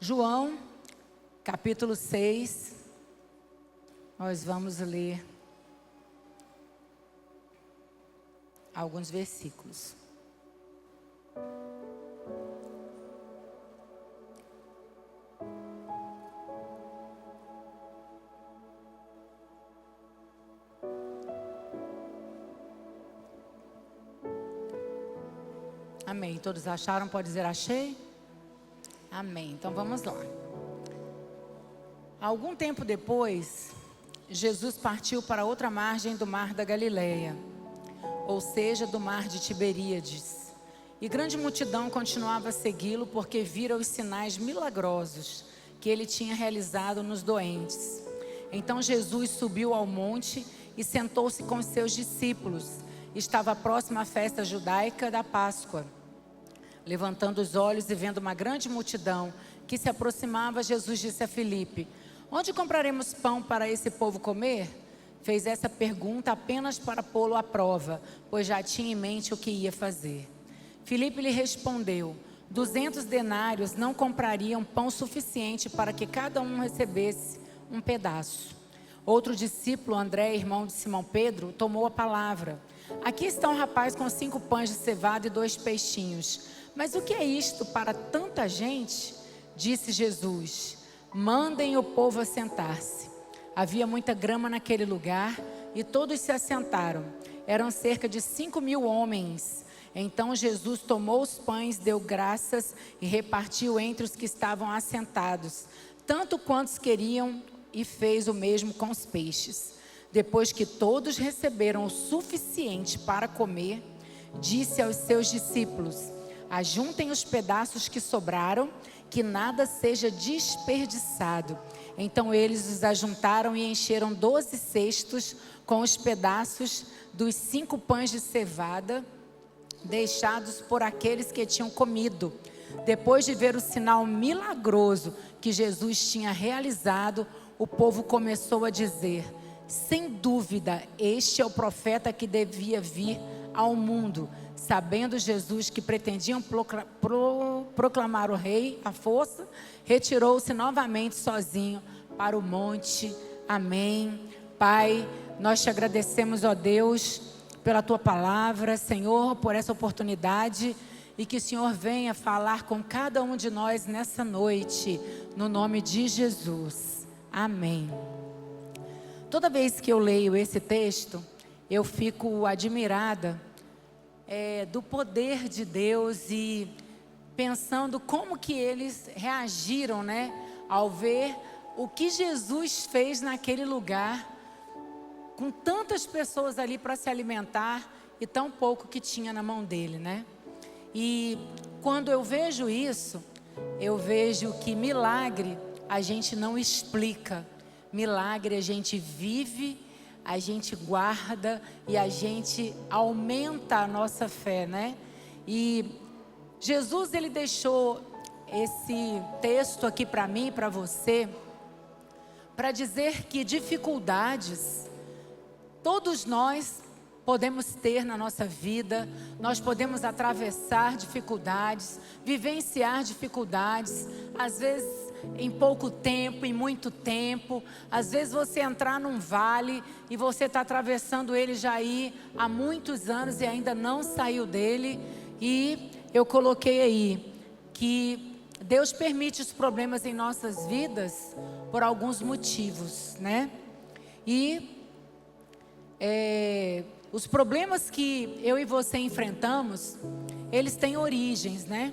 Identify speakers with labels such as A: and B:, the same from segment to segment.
A: João, capítulo 6, nós vamos ler alguns versículos. Amém. Todos acharam? Pode dizer achei? Amém. Então vamos lá. Algum tempo depois, Jesus partiu para outra margem do mar da Galileia, ou seja, do mar de Tiberíades. E grande multidão continuava a segui-lo porque viram os sinais milagrosos que ele tinha realizado nos doentes. Então Jesus subiu ao monte e sentou-se com os seus discípulos. Estava próxima à festa judaica da Páscoa. Levantando os olhos e vendo uma grande multidão que se aproximava, Jesus disse a Filipe: onde compraremos pão para esse povo comer? Fez essa pergunta apenas para pô-lo à prova, pois já tinha em mente o que ia fazer. Filipe lhe respondeu: 200 denários não comprariam pão suficiente para que cada um recebesse um pedaço. Outro discípulo, André, irmão de Simão Pedro, tomou a palavra: aqui está um rapaz com 5 pães de cevada e 2 peixinhos. Mas o que é isto para tanta gente? Disse Jesus: mandem o povo assentar-se. Havia muita grama naquele lugar e todos se assentaram. Eram cerca de 5.000 homens. Então Jesus tomou os pães, deu graças e repartiu entre os que estavam assentados, tanto quantos queriam, e fez o mesmo com os peixes. Depois que todos receberam o suficiente para comer, disse aos seus discípulos: ajuntem os pedaços que sobraram, que nada seja desperdiçado. Então eles os ajuntaram e encheram 12 cestos com os pedaços dos 5 pães de cevada deixados por aqueles que tinham comido. Depois de ver o sinal milagroso que Jesus tinha realizado, o povo começou a dizer: sem dúvida, este é o profeta que devia vir ao mundo. Sabendo Jesus que pretendiam proclamar o rei à força, retirou-se novamente sozinho para o monte. Amém. Pai, nós te agradecemos, ó Deus, pela tua palavra, Senhor, por essa oportunidade, e que o Senhor venha falar com cada um de nós nessa noite, no nome de Jesus. Amém. Toda vez que eu leio esse texto, eu fico admirada do poder de Deus e pensando como que eles reagiram, né, ao ver o que Jesus fez naquele lugar, com tantas pessoas ali para se alimentar e tão pouco que tinha na mão dele, né? E quando eu vejo isso, eu vejo que milagre a gente não explica, milagre a gente vive, a gente guarda e a gente aumenta a nossa fé, né? E Jesus, ele deixou esse texto aqui para mim e para você, para dizer que dificuldades todos nós podemos ter na nossa vida. Nós podemos atravessar dificuldades, vivenciar dificuldades, às vezes em pouco tempo, em muito tempo. Às vezes você entrar num vale e você está atravessando ele já aí há muitos anos e ainda não saiu dele. E eu coloquei aí que Deus permite os problemas em nossas vidas por alguns motivos, né? E os problemas que eu e você enfrentamos, eles têm origens, né?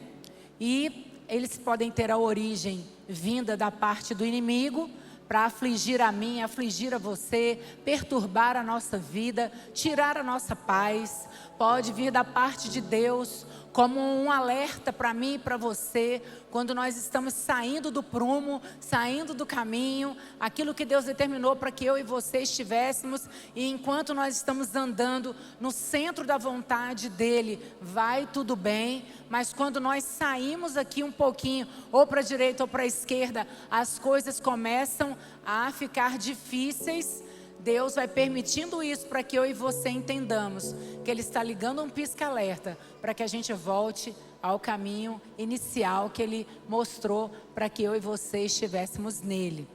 A: E eles podem ter a origem vinda da parte do inimigo, para afligir a mim, afligir a você, perturbar a nossa vida, tirar a nossa paz. Pode vir da parte de Deus, como um alerta para mim e para você, quando nós estamos saindo do prumo, saindo do caminho, aquilo que Deus determinou para que eu e você estivéssemos, e enquanto nós estamos andando no centro da vontade dEle, vai tudo bem, mas quando nós saímos aqui um pouquinho, ou para a direita ou para a esquerda, as coisas começam a ficar difíceis. Deus vai permitindo isso para que eu e você entendamos que Ele está ligando um pisca-alerta para que a gente volte ao caminho inicial que Ele mostrou para que eu e você estivéssemos nele.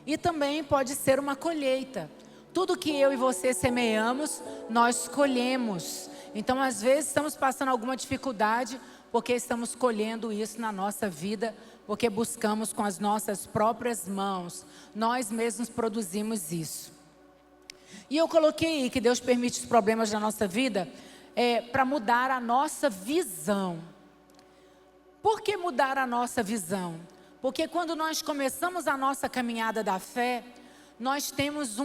A: E também pode ser uma colheita. Tudo que eu e você semeamos, nós colhemos. Então, às vezes, estamos passando alguma dificuldade porque estamos colhendo isso na nossa vida, porque buscamos com as nossas próprias mãos. Nós mesmos produzimos isso. E eu coloquei aí que Deus permite os problemas da nossa vida para mudar a nossa visão. Por que mudar a nossa visão? Porque quando nós começamos a nossa caminhada da fé, nós temos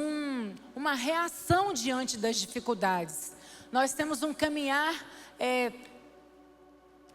A: uma reação diante das dificuldades. Nós temos um caminhar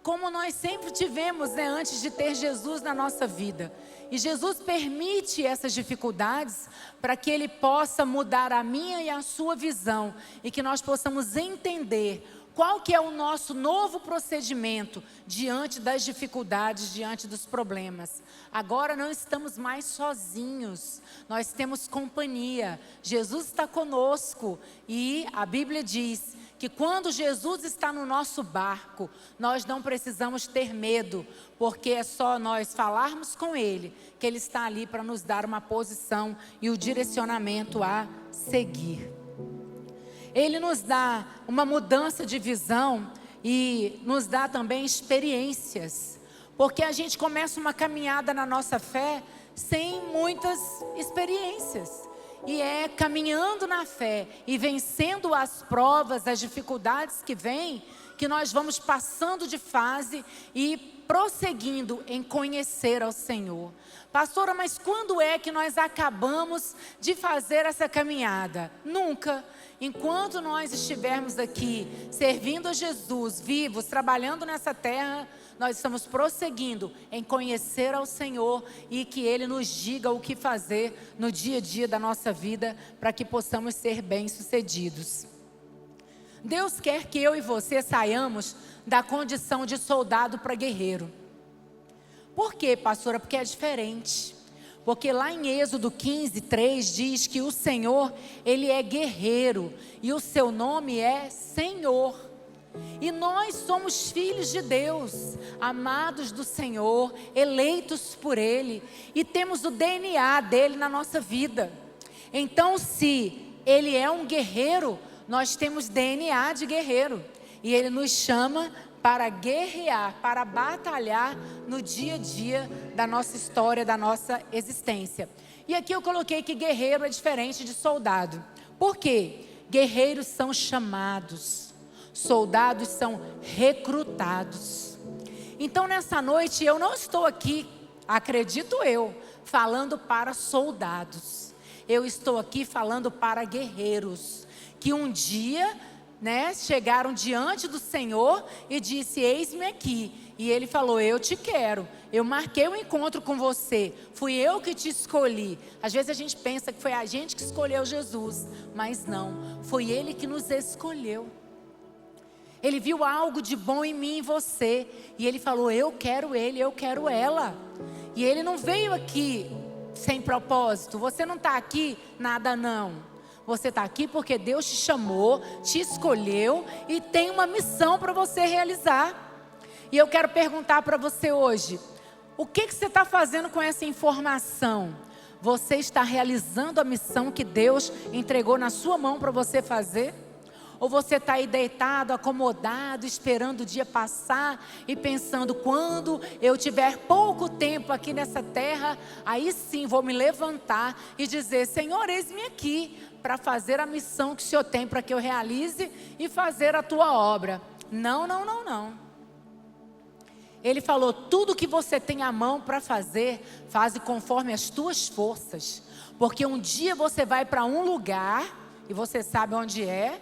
A: como nós sempre tivemos, antes de ter Jesus na nossa vida. E Jesus permite essas dificuldades para que Ele possa mudar a minha e a sua visão. E que nós possamos entender qual que é o nosso novo procedimento diante das dificuldades, diante dos problemas. Agora não estamos mais sozinhos, nós temos companhia. Jesus está conosco e a Bíblia diz que quando Jesus está no nosso barco, nós não precisamos ter medo, porque é só nós falarmos com Ele, que Ele está ali para nos dar uma posição e o direcionamento a seguir. Ele nos dá uma mudança de visão e nos dá também experiências, porque a gente começa uma caminhada na nossa fé sem muitas experiências. E é caminhando na fé e vencendo as provas, as dificuldades que vêm, que nós vamos passando de fase e prosseguindo em conhecer ao Senhor. Pastora, mas quando é que nós acabamos de fazer essa caminhada? Nunca. Enquanto nós estivermos aqui servindo a Jesus, vivos, trabalhando nessa terra, nós estamos prosseguindo em conhecer ao Senhor e que Ele nos diga o que fazer no dia a dia da nossa vida para que possamos ser bem-sucedidos. Deus quer que eu e você saiamos da condição de soldado para guerreiro. Por quê, pastora? Porque é diferente. Porque lá em Êxodo 15, 3 diz que o Senhor, Ele é guerreiro e o seu nome é Senhor. E nós somos filhos de Deus, amados do Senhor, eleitos por Ele e temos o DNA dEle na nossa vida. Então, se Ele é um guerreiro, nós temos DNA de guerreiro e Ele nos chama para guerrear, para batalhar no dia a dia da nossa história, da nossa existência. E aqui eu coloquei que guerreiro é diferente de soldado. Por quê? Guerreiros são chamados, soldados são recrutados. Então nessa noite eu não estou aqui, acredito eu, falando para soldados. Eu estou aqui falando para guerreiros que um dia chegaram diante do Senhor e disse: eis-me aqui. E Ele falou: eu te quero, eu marquei um encontro com você, fui eu que te escolhi. Às vezes a gente pensa que foi a gente que escolheu Jesus, mas não, foi Ele que nos escolheu. Ele viu algo de bom em mim e em você, e Ele falou: eu quero ele, eu quero ela. E Ele não veio aqui sem propósito. Você não está aqui nada não. Você está aqui porque Deus te chamou, te escolheu e tem uma missão para você realizar. E eu quero perguntar para você hoje: o que você está fazendo com essa informação? Você está realizando a missão que Deus entregou na sua mão para você fazer? Ou você está aí deitado, acomodado, esperando o dia passar e pensando: quando eu tiver pouco tempo aqui nessa terra, aí sim vou me levantar e dizer: Senhor, eis-me aqui para fazer a missão que o Senhor tem para que eu realize e fazer a tua obra. Não, não, não, não. Ele falou: tudo que você tem à mão para fazer, faze conforme as tuas forças. Porque um dia você vai para um lugar, e você sabe onde é,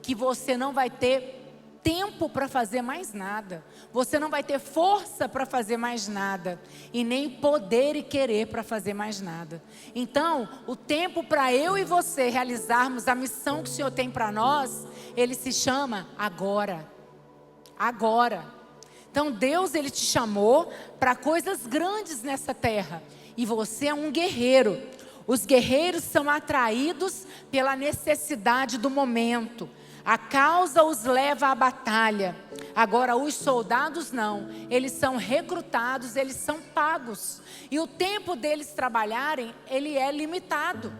A: que você não vai ter tempo para fazer mais nada. Você não vai ter força para fazer mais nada. E nem poder e querer para fazer mais nada. Então, o tempo para eu e você realizarmos a missão que o Senhor tem para nós, Ele se chama agora. Agora. Então, Deus, Ele te chamou para coisas grandes nessa terra. E você é um guerreiro. Os guerreiros são atraídos pela necessidade do momento. A causa os leva à batalha. Agora os soldados não, eles são recrutados, eles são pagos. E o tempo deles trabalharem, ele é limitado.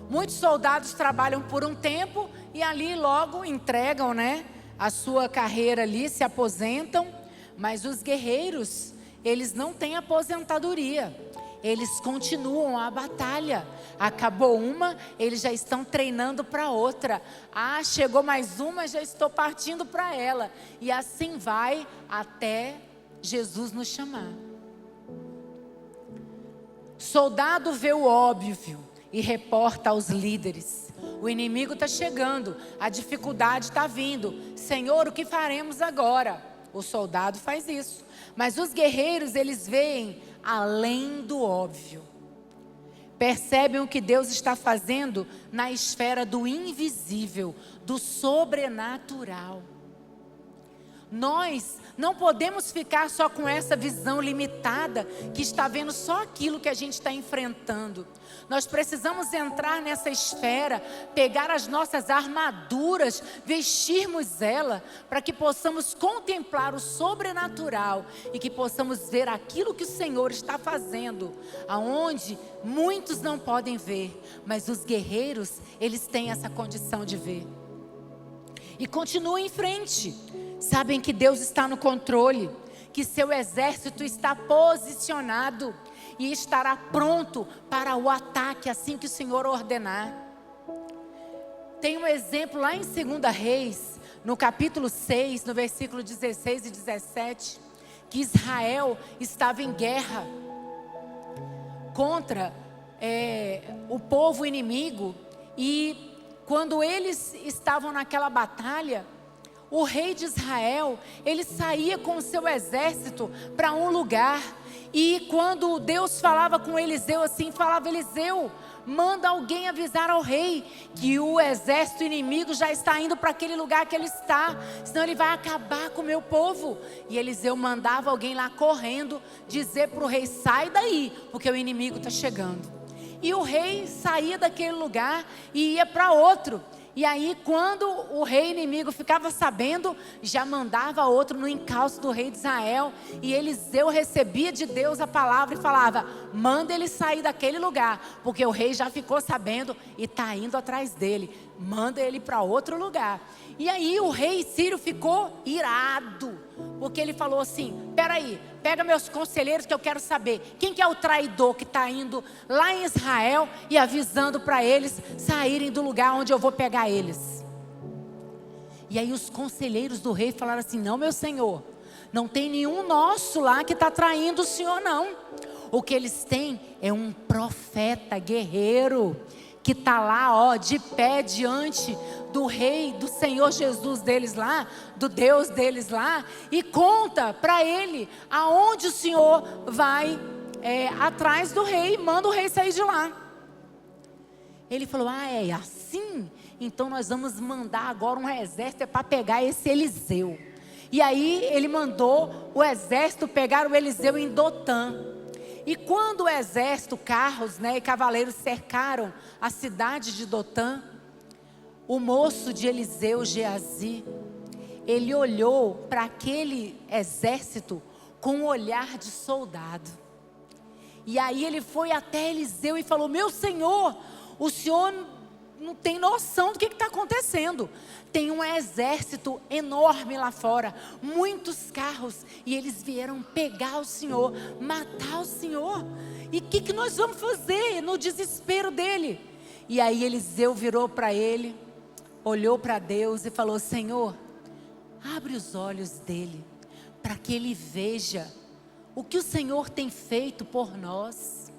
A: Muitos soldados trabalham por um tempo e ali logo entregam, né, a sua carreira ali, se aposentam. Mas os guerreiros, eles não têm aposentadoria. Eles continuam a batalha. Acabou uma, eles já estão treinando para outra. Ah, chegou mais uma, já estou partindo para ela. E assim vai até Jesus nos chamar. Soldado vê o óbvio e reporta aos líderes: o inimigo está chegando, a dificuldade está vindo. Senhor, o que faremos agora? O soldado faz isso. Mas os guerreiros, eles veem além do óbvio. Percebem o que Deus está fazendo na esfera do invisível, do sobrenatural. Nós não podemos ficar só com essa visão limitada, que está vendo só aquilo que a gente está enfrentando. Nós precisamos entrar nessa esfera, pegar as nossas armaduras, vestirmos ela, para que possamos contemplar o sobrenatural e que possamos ver aquilo que o Senhor está fazendo, aonde muitos não podem ver, mas os guerreiros, eles têm essa condição de ver. E continuem em frente. Sabem que Deus está no controle, que seu exército está posicionado e estará pronto para o ataque assim que o Senhor ordenar. Tem um exemplo lá em 2 Reis, no capítulo 6, no versículo 16 e 17, que Israel estava em guerra contra o povo inimigo. E quando eles estavam naquela batalha, o rei de Israel, ele saía com o seu exército para um lugar. E quando Deus falava com Eliseu assim, falava: Eliseu, manda alguém avisar ao rei que o exército inimigo já está indo para aquele lugar que ele está, senão ele vai acabar com o meu povo. E Eliseu mandava alguém lá correndo dizer para o rei: sai daí, porque o inimigo está chegando. E o rei saía daquele lugar e ia para outro. E aí, quando o rei inimigo ficava sabendo, já mandava outro no encalço do rei de Israel. E Eliseu recebia de Deus a palavra e falava: manda ele sair daquele lugar, porque o rei já ficou sabendo e está indo atrás dele. Manda ele para outro lugar. E aí o rei sírio ficou irado, porque ele falou assim: peraí, pega meus conselheiros que eu quero saber quem que é o traidor que está indo lá em Israel e avisando para eles saírem do lugar onde eu vou pegar eles. E aí os conselheiros do rei falaram assim: não, meu senhor, não tem nenhum nosso lá que está traindo o senhor, não. O que eles têm é um profeta guerreiro que está lá, ó, de pé diante do rei, do Senhor Jesus deles lá, do Deus deles lá, e conta para ele aonde o Senhor vai atrás do rei, manda o rei sair de lá. Ele falou: ah, é assim? Então nós vamos mandar agora um exército para pegar esse Eliseu. E aí ele mandou o exército pegar o Eliseu em Dotã. E quando o exército, carros, né, e cavaleiros cercaram a cidade de Dotã, o moço de Eliseu, Geazi, ele olhou para aquele exército com um olhar de soldado. E aí ele foi até Eliseu e falou: meu senhor, o senhor não tem noção do que está acontecendo. Tem um exército enorme lá fora, muitos carros, e eles vieram pegar o senhor, matar o senhor. E o que nós vamos fazer no desespero dele? E aí Eliseu virou para ele, olhou para Deus e falou: Senhor, abre os olhos dele, para que ele veja o que o Senhor tem feito por nós.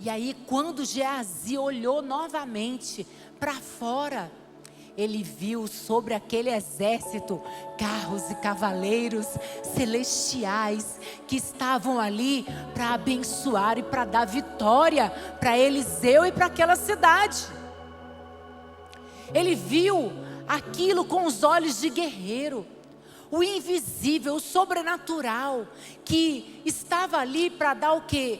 A: E aí quando Geazi olhou novamente para fora, ele viu sobre aquele exército carros e cavaleiros celestiais que estavam ali para abençoar e para dar vitória para Eliseu e para aquela cidade. Ele viu aquilo com os olhos de guerreiro, o invisível, o sobrenatural, que estava ali para dar o quê?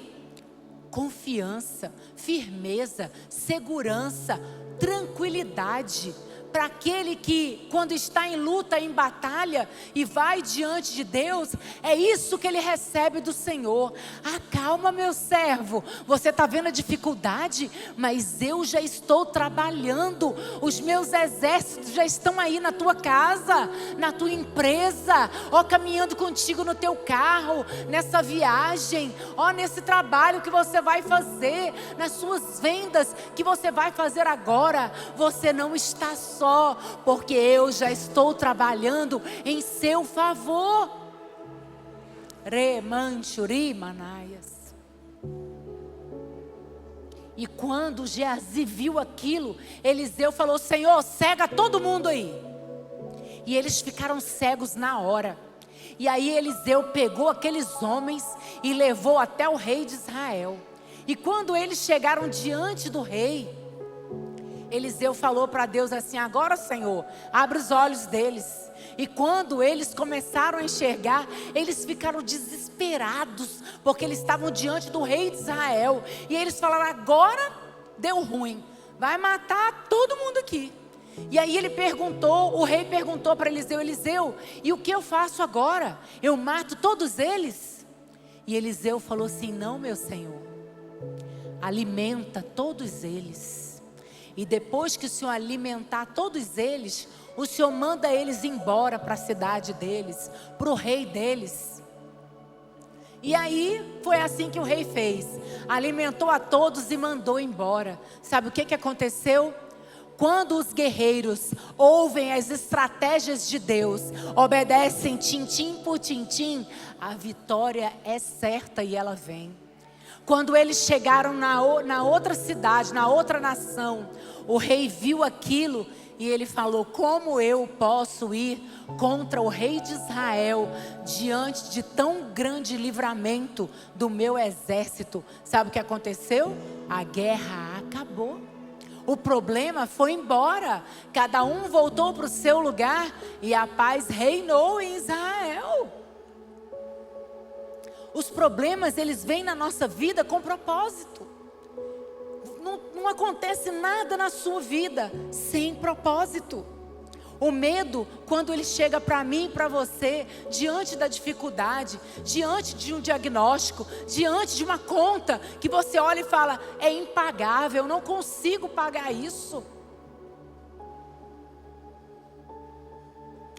A: Confiança, firmeza, segurança, tranquilidade. Para aquele que, quando está em luta, em batalha e vai diante de Deus, é isso que ele recebe do Senhor. Acalma, meu servo, você está vendo a dificuldade, mas eu já estou trabalhando, os meus exércitos já estão aí na tua casa, na tua empresa, ó, caminhando contigo no teu carro, nessa viagem, ó, nesse trabalho que você vai fazer, nas suas vendas que você vai fazer agora. Você não está só, porque eu já estou trabalhando em seu favor. Remanchuri Manaias. E quando Geazi viu aquilo, Eliseu falou: Senhor, cega todo mundo aí. E eles ficaram cegos na hora. E aí Eliseu pegou aqueles homens e levou até o rei de Israel. E quando eles chegaram diante do rei, Eliseu falou para Deus assim: agora, Senhor, abre os olhos deles. E quando eles começaram a enxergar, eles ficaram desesperados, porque eles estavam diante do rei de Israel. E eles falaram: agora deu ruim, vai matar todo mundo aqui. E aí o rei perguntou para Eliseu: Eliseu, e o que eu faço agora? Eu mato todos eles? E Eliseu falou assim: não, meu senhor, alimenta todos eles. E depois que o Senhor alimentar todos eles, o Senhor manda eles embora para a cidade deles, para o rei deles. E aí foi assim que o rei fez. Alimentou a todos e mandou embora. Sabe o que aconteceu? Quando os guerreiros ouvem as estratégias de Deus, obedecem tintim por tintim, a vitória é certa e ela vem. Quando eles chegaram na outra cidade, na outra nação, o rei viu aquilo e ele falou: como eu posso ir contra o rei de Israel diante de tão grande livramento do meu exército? Sabe o que aconteceu? A guerra acabou. O problema foi embora. Cada um voltou para o seu lugar e a paz reinou em Israel. Os problemas, eles vêm na nossa vida com propósito. Não acontece nada na sua vida sem propósito. O medo, quando ele chega para mim e para você, diante da dificuldade, diante de um diagnóstico, diante de uma conta, que você olha e fala: é impagável, eu não consigo pagar isso.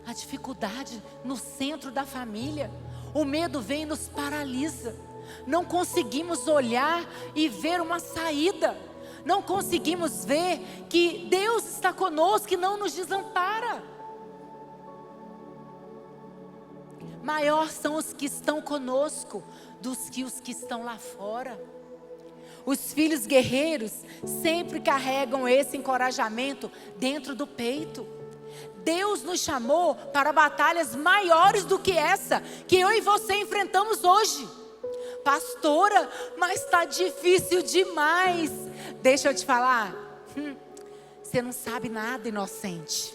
A: A dificuldade no centro da família. O medo vem e nos paralisa. Não conseguimos olhar e ver uma saída. Não conseguimos ver que Deus está conosco e não nos desampara. Maior são os que estão conosco do que os que estão lá fora. Os filhos guerreiros sempre carregam esse encorajamento dentro do peito. Deus nos chamou para batalhas maiores do que essa, que eu e você enfrentamos hoje. Pastora, mas está difícil demais. Deixa eu te falar, você não sabe nada, inocente.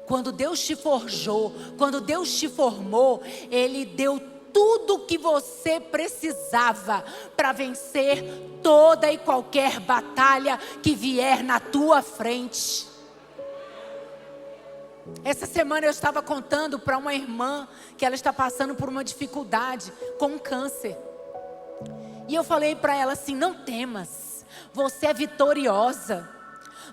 A: Quando Deus te forjou, quando Deus te formou, Ele deu tudo o que você precisava para vencer toda e qualquer batalha que vier na tua frente. Essa semana eu estava contando para uma irmã que ela está passando por uma dificuldade com um câncer. E eu falei para ela assim: não temas, você é vitoriosa.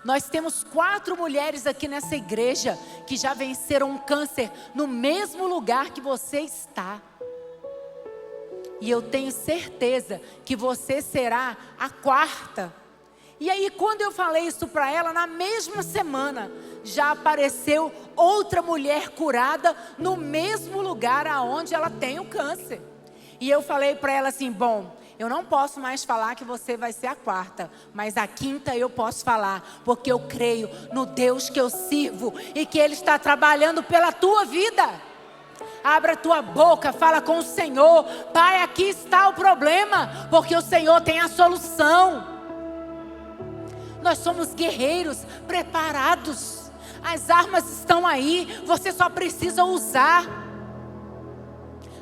A: Nós temos 4 mulheres aqui nessa igreja que já venceram um câncer no mesmo lugar que você está. E eu tenho certeza que você será a 4ª. E aí quando eu falei isso para ela, na mesma semana, já apareceu outra mulher curada no mesmo lugar aonde ela tem o câncer. E eu falei para ela assim: bom, eu não posso mais falar que você vai ser a 4ª, mas a 5ª eu posso falar, porque eu creio no Deus que eu sirvo e que Ele está trabalhando pela tua vida. Abra a tua boca, fala com o Senhor: Pai, aqui está o problema, porque o Senhor tem a solução. Nós somos guerreiros preparados. As armas estão aí, você só precisa usar.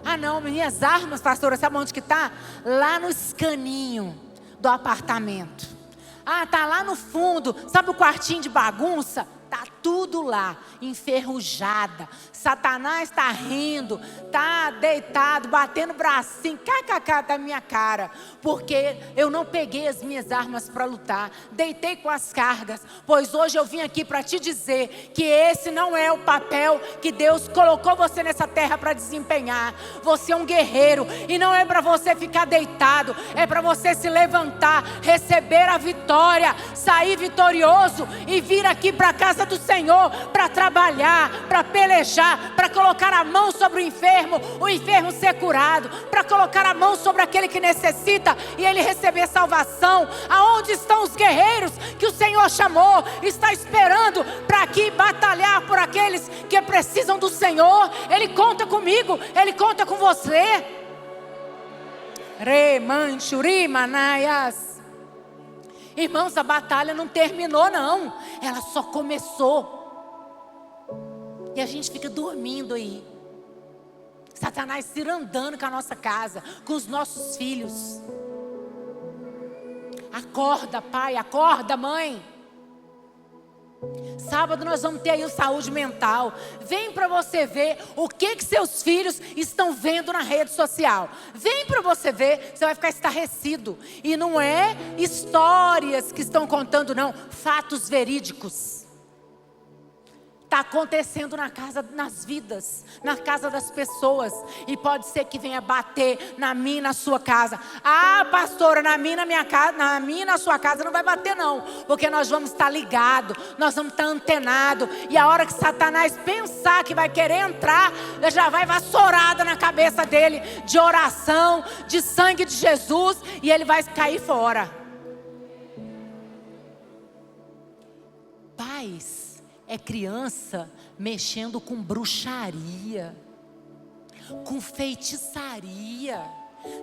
A: Ah não, minhas armas, pastora, sabe onde que está? Lá no escaninho do apartamento. Ah, tá lá no fundo, sabe o quartinho de bagunça? Tá tudo lá, enferrujada. Satanás está rindo, tá deitado, batendo bracinho, kkk da minha cara, porque eu não peguei as minhas armas para lutar, deitei com as cargas, pois hoje eu vim aqui para te dizer que esse não é o papel que Deus colocou você nessa terra para desempenhar. Você é um guerreiro e não é para você ficar deitado, é para você se levantar, receber a vitória, sair vitorioso e vir aqui para a casa do Senhor para trabalhar, para pelejar, para colocar a mão sobre o enfermo ser curado, para colocar a mão sobre aquele que necessita e ele receber salvação. Aonde estão os guerreiros que o Senhor chamou? Está esperando para aqui batalhar por aqueles que precisam do Senhor. Ele conta comigo, Ele conta com você. Remanchuri manaias. Irmãos, a batalha não terminou não, ela só começou. E a gente fica dormindo aí. Satanás cirandando com a nossa casa, com os nossos filhos. Acorda, pai, acorda, mãe. Sábado nós vamos ter aí o saúde mental. Vem para você ver o que seus filhos estão vendo na rede social. Vem para você ver, você vai ficar estarrecido. E não é histórias que estão contando não, fatos verídicos. Está acontecendo na casa, nas vidas, na casa das pessoas. E pode ser que venha bater na minha e na sua casa. Ah, pastora, na minha e na sua casa não vai bater não. Porque nós vamos estar ligados, nós vamos estar antenados. E a hora que Satanás pensar que vai querer entrar, já vai vassourada na cabeça dele. De oração, de sangue de Jesus. E ele vai cair fora. Pais. É criança mexendo com bruxaria, com feitiçaria.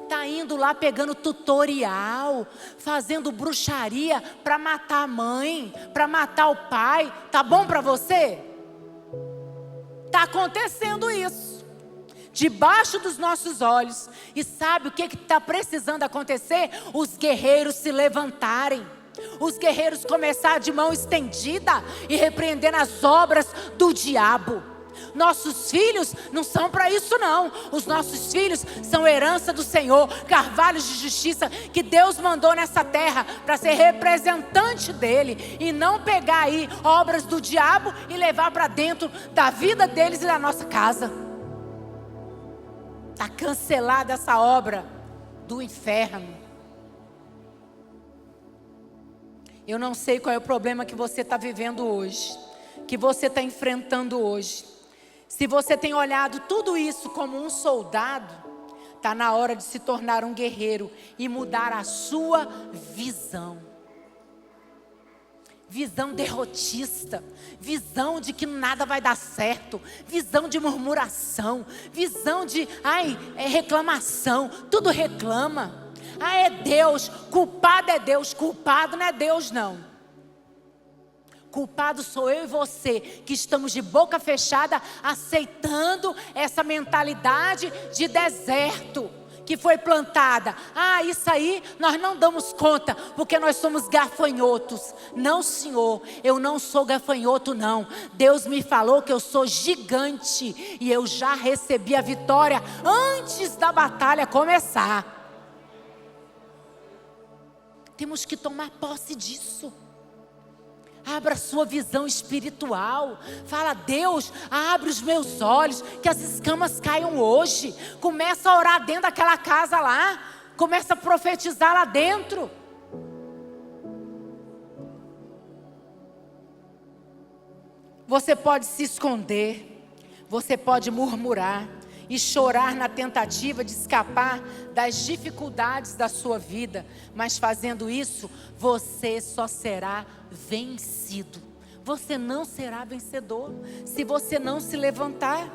A: Tá indo lá pegando tutorial, fazendo bruxaria para matar a mãe, para matar o pai. Tá bom para você? Tá acontecendo isso debaixo dos nossos olhos. E sabe o que está precisando acontecer? Os guerreiros se levantarem. Os guerreiros começar de mão estendida e repreendendo as obras do diabo. Nossos filhos não são para isso não. Os nossos filhos são herança do Senhor, carvalhos de justiça que Deus mandou nessa terra para ser representante dele e não pegar aí obras do diabo e levar para dentro da vida deles e da nossa casa. Está cancelada essa obra do inferno. Eu não sei qual é o problema que você está vivendo hoje, que você está enfrentando hoje. Se você tem olhado tudo isso como um soldado, está na hora de se tornar um guerreiro e mudar a sua visão. Visão derrotista, visão de que nada vai dar certo, visão de murmuração, visão de reclamação, tudo reclama. Ah, é Deus, culpado é Deus, culpado não é Deus não. Culpado sou eu e você, que estamos de boca fechada, aceitando essa mentalidade de deserto que foi plantada. Ah, isso aí nós não damos conta, porque nós somos gafanhotos. Não, Senhor, eu não sou gafanhoto não. Deus me falou que eu sou gigante e eu já recebi a vitória antes da batalha começar. Temos que tomar posse disso. Abra a sua visão espiritual. Fala, Deus, abre os meus olhos, que as escamas caiam hoje. Começa a orar dentro daquela casa lá. Começa a profetizar lá dentro. Você pode se esconder. Você pode murmurar e chorar na tentativa de escapar das dificuldades da sua vida, mas fazendo isso, você só será vencido. Você não será vencedor se você não se levantar.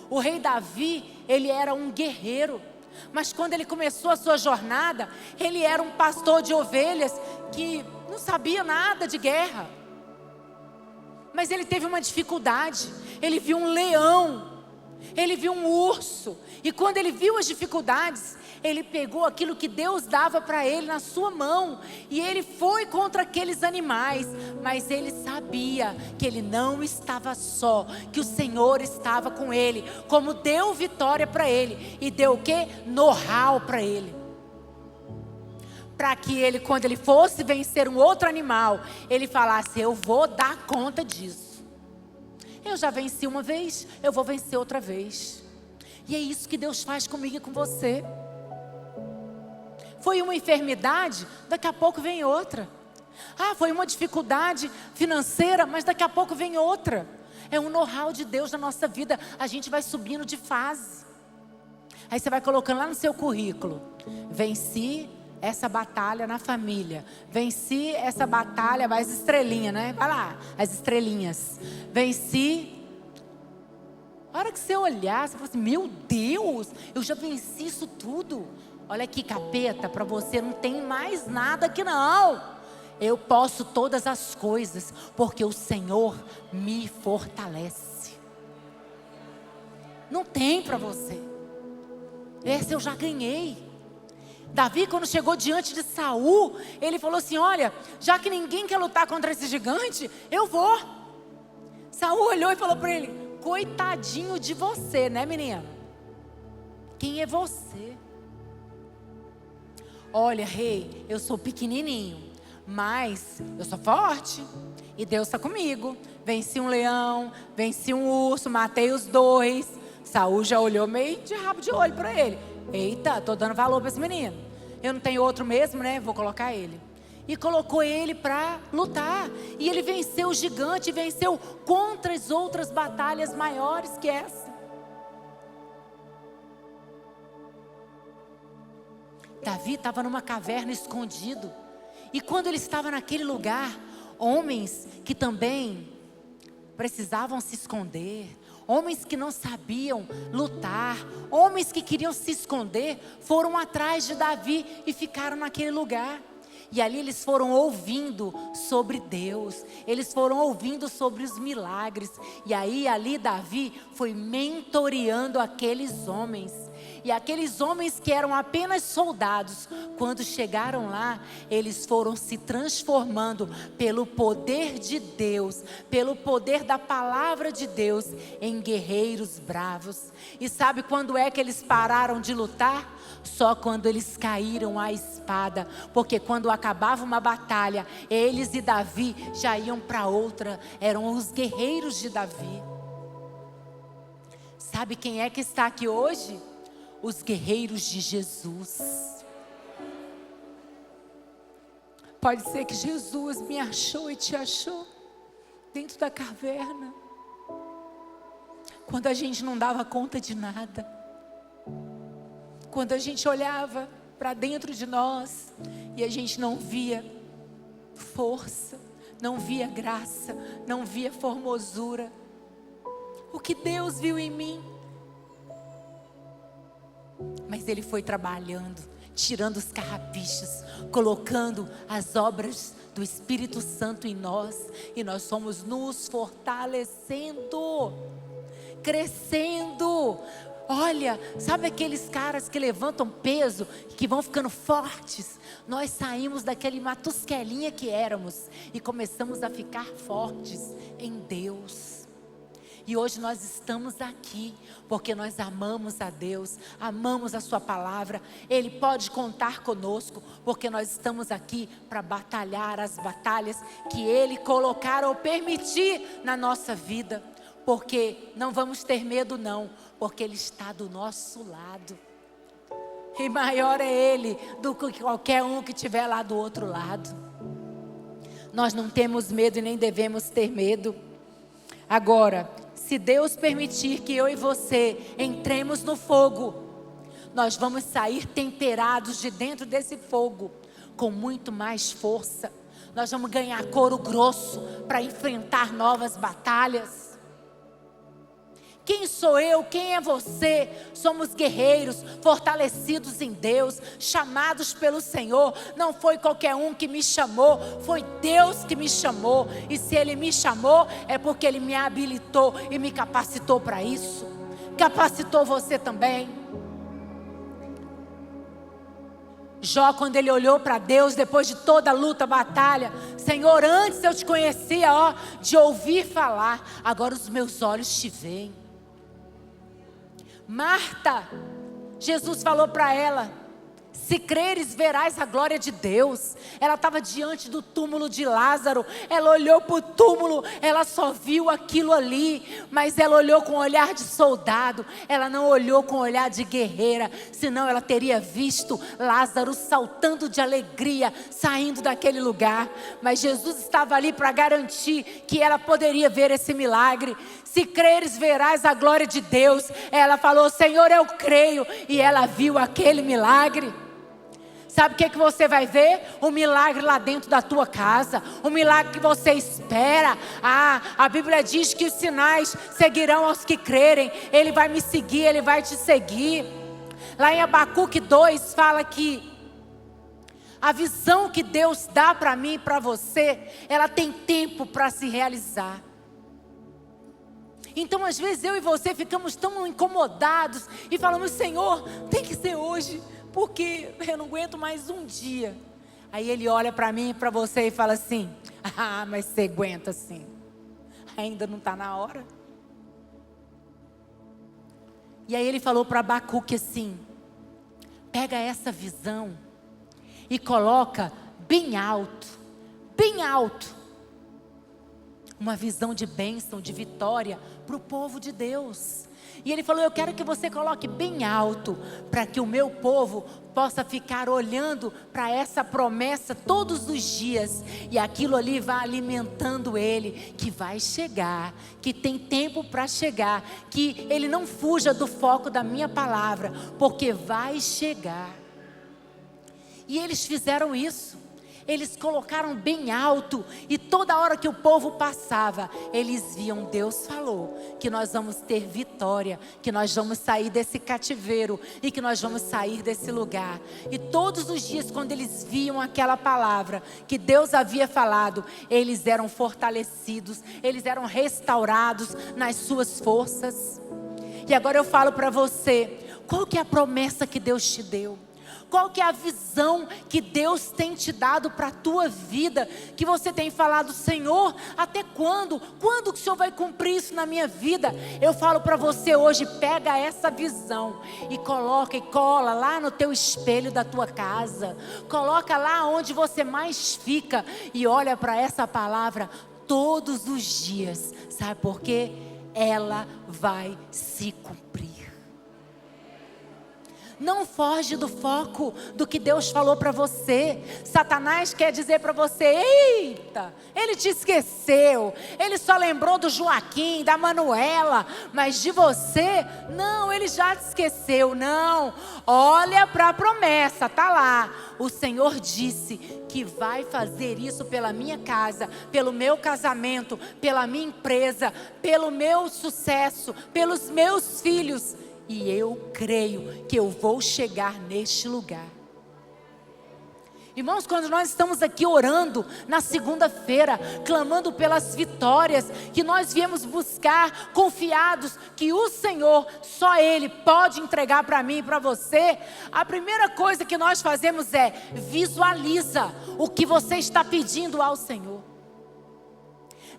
A: O rei Davi, ele era um guerreiro, mas quando ele começou a sua jornada, ele era um pastor de ovelhas que não sabia nada de guerra. Mas ele teve uma dificuldade. Ele viu um leão Ele viu um urso. E quando ele viu as dificuldades, ele pegou aquilo que Deus dava para ele na sua mão. E ele foi contra aqueles animais. Mas ele sabia que ele não estava só. Que o Senhor estava com ele. Como deu vitória para ele. E deu o quê? Know-how para ele. Para que ele, quando ele fosse vencer um outro animal, ele falasse: eu vou dar conta disso. Eu já venci uma vez, eu vou vencer outra vez. E é isso que Deus faz comigo e com você. Foi uma enfermidade, daqui a pouco vem outra. Ah, foi uma dificuldade financeira, mas daqui a pouco vem outra. É um know-how de Deus na nossa vida. A gente vai subindo de fase. Aí você vai colocando lá no seu currículo: venci essa batalha na família. Venci essa batalha, vai as estrelinhas, né? Vai lá, as estrelinhas. Venci. A hora que você olhar, você fala assim: meu Deus, eu já venci isso tudo. Olha aqui, capeta, para você não tem mais nada aqui não. Eu posso todas as coisas, porque o Senhor me fortalece. Não tem para você. Esse eu já ganhei. Davi, quando chegou diante de Saul, ele falou assim: olha, já que ninguém quer lutar contra esse gigante, eu vou. Saul olhou e falou para ele: coitadinho de você, né, menina? Quem é você? Olha, rei, eu sou pequenininho, mas eu sou forte. E Deus está comigo. Venci um leão, venci um urso, matei os dois. Saul já olhou meio de rabo de olho para ele. Eita, estou dando valor para esse menino. Eu não tenho outro mesmo, né? Vou colocar ele. E colocou ele para lutar. E ele venceu o gigante, venceu contra as outras batalhas maiores que essa. Davi estava numa caverna escondido. E quando ele estava naquele lugar, homens que também precisavam se esconder, homens que não sabiam lutar, homens que queriam se esconder, foram atrás de Davi e ficaram naquele lugar. E ali eles foram ouvindo sobre Deus, eles foram ouvindo sobre os milagres. E aí ali Davi foi mentoreando aqueles homens. E aqueles homens que eram apenas soldados, quando chegaram lá, eles foram se transformando pelo poder de Deus, pelo poder da palavra de Deus, em guerreiros bravos. E sabe quando é que eles pararam de lutar? Só quando eles caíram à espada, porque quando acabava uma batalha, eles e Davi já iam para outra, eram os guerreiros de Davi. Sabe quem é que está aqui hoje? Os guerreiros de Jesus. Pode ser que Jesus me achou e te achou dentro da caverna, quando a gente não dava conta de nada, quando a gente olhava para dentro de nós e a gente não via força, não via graça, não via formosura. O que Deus viu em mim? Mas Ele foi trabalhando, tirando os carrapichos, colocando as obras do Espírito Santo em nós. E nós fomos nos fortalecendo, crescendo. Olha, sabe aqueles caras que levantam peso, que vão ficando fortes? Nós saímos daquele matusquelinha que éramos e começamos a ficar fortes em Deus. E hoje nós estamos aqui porque nós amamos a Deus, amamos a sua palavra. Ele pode contar conosco porque nós estamos aqui para batalhar as batalhas que Ele colocar ou permitir na nossa vida. Porque não vamos ter medo não, porque Ele está do nosso lado. E maior é Ele do que qualquer um que estiver lá do outro lado. Nós não temos medo e nem devemos ter medo. Agora, se Deus permitir que eu e você entremos no fogo, nós vamos sair temperados de dentro desse fogo, com muito mais força. Nós vamos ganhar couro grosso para enfrentar novas batalhas. Quem sou eu? Quem é você? Somos guerreiros, fortalecidos em Deus, chamados pelo Senhor. Não foi qualquer um que me chamou, foi Deus que me chamou. E se Ele me chamou, é porque Ele me habilitou e me capacitou para isso. capacitou você também. Jó, quando ele olhou para Deus, depois de toda a luta, batalha: Senhor, antes eu te conhecia, de ouvir falar, agora os meus olhos te veem. Marta, Jesus falou para ela: se creres, verás a glória de Deus. Ela estava diante do túmulo de Lázaro. Ela olhou para o túmulo, ela só viu aquilo ali. Mas ela olhou com um olhar de soldado. Ela não olhou com um olhar de guerreira. Senão ela teria visto Lázaro saltando de alegria, saindo daquele lugar. Mas Jesus estava ali para garantir que ela poderia ver esse milagre. Se creres, verás a glória de Deus. Ela falou: Senhor, eu creio. E ela viu aquele milagre. Sabe o que você vai ver? Um milagre lá dentro da tua casa. Um milagre que você espera. A Bíblia diz que os sinais seguirão aos que crerem. Ele vai me seguir, ele vai te seguir. Lá em Abacuque 2 fala que a visão que Deus dá para mim e para você, ela tem tempo para se realizar. Então às vezes eu e você ficamos tão incomodados e falamos: Senhor, tem que ser hoje, porque eu não aguento mais um dia. Aí Ele olha para mim e para você e fala assim: mas você aguenta sim, ainda não está na hora. E aí Ele falou para Abacuque assim: pega essa visão e coloca bem alto, bem alto. Uma visão de bênção, de vitória para o povo de Deus. E Ele falou: eu quero que você coloque bem alto, para que o meu povo possa ficar olhando para essa promessa todos os dias. E aquilo ali vai alimentando ele, que vai chegar, que tem tempo para chegar, que ele não fuja do foco da minha palavra, porque vai chegar. E eles fizeram isso. Eles colocaram bem alto, e toda hora que o povo passava, eles viam: Deus falou que nós vamos ter vitória, que nós vamos sair desse cativeiro e que nós vamos sair desse lugar. E todos os dias, quando eles viam aquela palavra que Deus havia falado, eles eram fortalecidos, eles eram restaurados nas suas forças. E agora eu falo para você: qual que é a promessa que Deus te deu? Qual que é a visão que Deus tem te dado para a tua vida? Que você tem falado: Senhor, até quando? Quando que o Senhor vai cumprir isso na minha vida? Eu falo para você hoje: pega essa visão e coloca e cola lá no teu espelho da tua casa. Coloca lá onde você mais fica e olha para essa palavra todos os dias. Sabe por quê? Ela vai se cumprir. Não foge do foco do que Deus falou para você. Satanás quer dizer para você: eita, ele te esqueceu. Ele só lembrou do Joaquim, da Manuela, mas de você, não, ele já te esqueceu. Não, olha para a promessa, está lá. O Senhor disse que vai fazer isso pela minha casa, pelo meu casamento, pela minha empresa, pelo meu sucesso, pelos meus filhos. E eu creio que eu vou chegar neste lugar. Irmãos, quando nós estamos aqui orando na segunda-feira, clamando pelas vitórias que nós viemos buscar, confiados que o Senhor, só Ele pode entregar para mim e para você, a primeira coisa que nós fazemos é: visualiza o que você está pedindo ao Senhor.